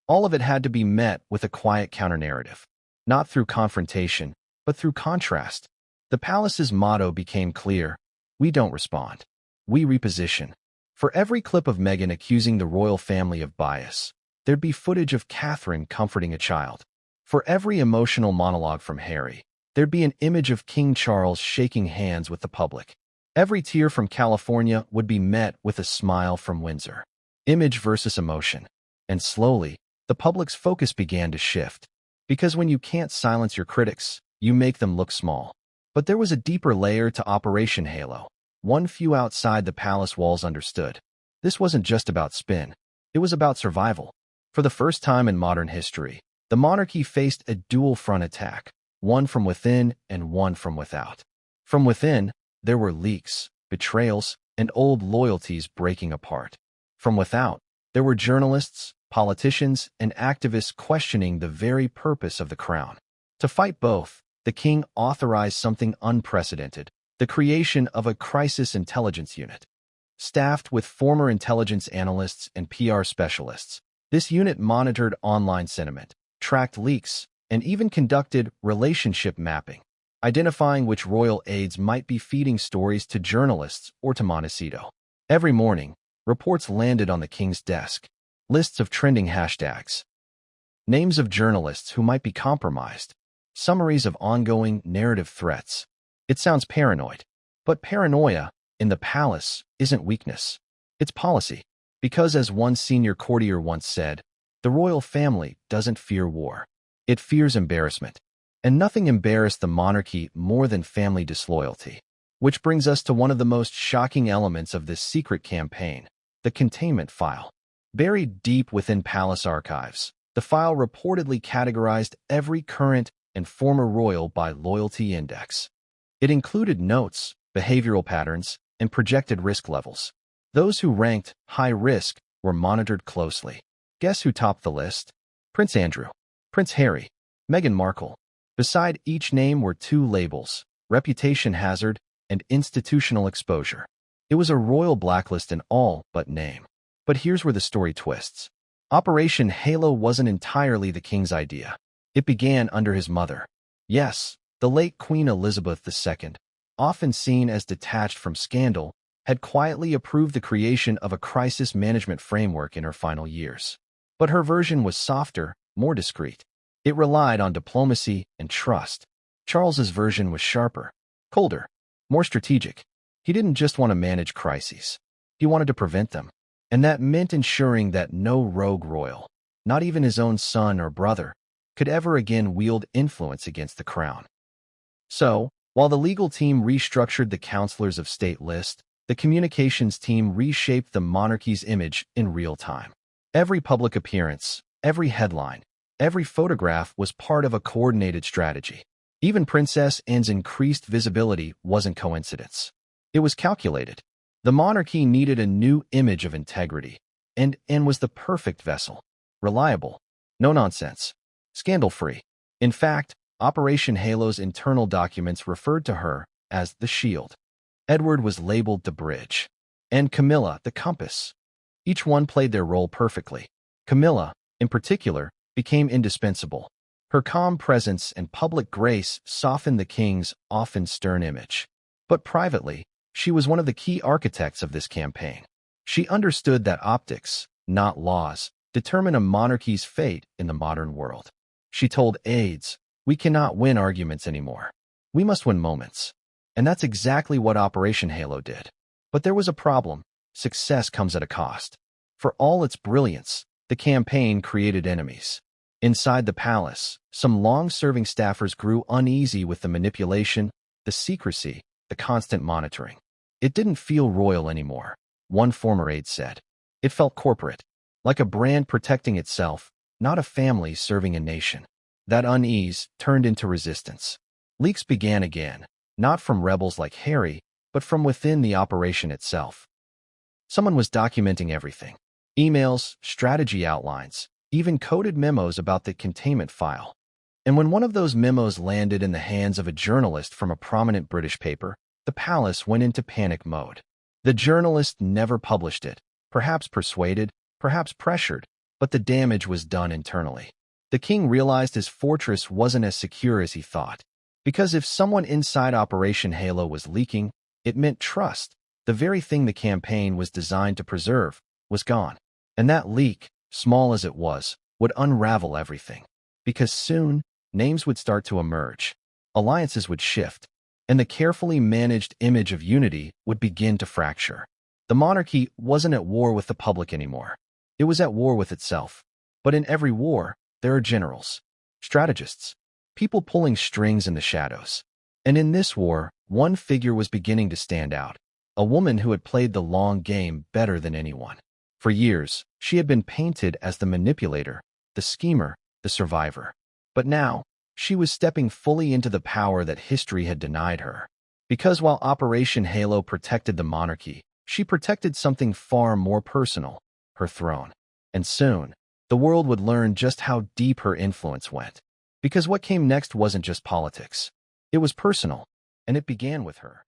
All of it had to be met with a quiet counter-narrative. Not through confrontation, but through contrast. The palace's motto became clear. We don't respond. We reposition. For every clip of Meghan accusing the royal family of bias, there'd be footage of Catherine comforting a child. For every emotional monologue from Harry, there'd be an image of King Charles shaking hands with the public. Every tear from California would be met with a smile from Windsor. Image versus emotion. And slowly, the public's focus began to shift. Because when you can't silence your critics, you make them look small. But there was a deeper layer to Operation Halo. One few outside the palace walls understood. This wasn't just about spin. It was about survival. For the first time in modern history, the monarchy faced a dual-front attack, one from within and one from without. From within, there were leaks, betrayals, and old loyalties breaking apart. From without, there were journalists, politicians, and activists questioning the very purpose of the crown. To fight both, the king authorized something unprecedented, the creation of a crisis intelligence unit. Staffed with former intelligence analysts and PR specialists, this unit monitored online sentiment, tracked leaks, and even conducted relationship mapping, identifying which royal aides might be feeding stories to journalists or to Montecito. Every morning, reports landed on the king's desk, lists of trending hashtags, names of journalists who might be compromised, summaries of ongoing narrative threats. It sounds paranoid, but paranoia in the palace isn't weakness. It's policy. Because as one senior courtier once said, the royal family doesn't fear war. It fears embarrassment. And nothing embarrassed the monarchy more than family disloyalty. Which brings us to one of the most shocking elements of this secret campaign, the containment file. Buried deep within palace archives, the file reportedly categorized every current and former royal by loyalty index. It included notes, behavioral patterns, and projected risk levels. Those who ranked high risk were monitored closely. Guess who topped the list? Prince Andrew, Prince Harry, Meghan Markle. Beside each name were two labels, reputation hazard and institutional exposure. It was a royal blacklist in all but name. But here's where the story twists. Operation Halo wasn't entirely the king's idea. It began under his mother. Yes, the late Queen Elizabeth II, often seen as detached from scandal, had quietly approved the creation of a crisis management framework in her final years. But her version was softer, more discreet. It relied on diplomacy and trust. Charles's version was sharper, colder, more strategic. He didn't just want to manage crises. He wanted to prevent them. And that meant ensuring that no rogue royal, not even his own son or brother, could ever again wield influence against the crown. So, while the legal team restructured the Councilors of State list, the communications team reshaped the monarchy's image in real time. Every public appearance, every headline, every photograph was part of a coordinated strategy. Even Princess Anne's increased visibility wasn't coincidence. It was calculated. The monarchy needed a new image of integrity, and Anne was the perfect vessel. Reliable, no nonsense, scandal-free. In fact, Operation Halo's internal documents referred to her as the shield. Edward was labeled the bridge, and Camilla the compass. Each one played their role perfectly. Camilla, in particular, became indispensable. Her calm presence and public grace softened the king's often stern image. But privately, she was one of the key architects of this campaign. She understood that optics, not laws, determine a monarchy's fate in the modern world. She told aides, "We cannot win arguments anymore. We must win moments." And that's exactly what Operation Halo did. But there was a problem. Success comes at a cost. For all its brilliance, the campaign created enemies. Inside the palace, some long-serving staffers grew uneasy with the manipulation, the secrecy, the constant monitoring. It didn't feel royal anymore, one former aide said. It felt corporate, like a brand protecting itself, not a family serving a nation. That unease turned into resistance. Leaks began again, not from rebels like Harry, but from within the operation itself. Someone was documenting everything. Emails, strategy outlines, even coded memos about the containment file. And when one of those memos landed in the hands of a journalist from a prominent British paper, the palace went into panic mode. The journalist never published it, perhaps persuaded, perhaps pressured, but the damage was done internally. The king realized his fortress wasn't as secure as he thought. Because if someone inside Operation Halo was leaking, it meant trust. The very thing the campaign was designed to preserve was gone. And that leak, small as it was, would unravel everything. Because soon, names would start to emerge. Alliances would shift. And the carefully managed image of unity would begin to fracture. The monarchy wasn't at war with the public anymore. It was at war with itself. But in every war, there are generals, strategists, people pulling strings in the shadows. And in this war, one figure was beginning to stand out, a woman who had played the long game better than anyone. For years, she had been painted as the manipulator, the schemer, the survivor. But now, she was stepping fully into the power that history had denied her. Because while Operation Halo protected the monarchy, she protected something far more personal, her throne. And soon, the world would learn just how deep her influence went. Because what came next wasn't just politics. It was personal, and it began with her.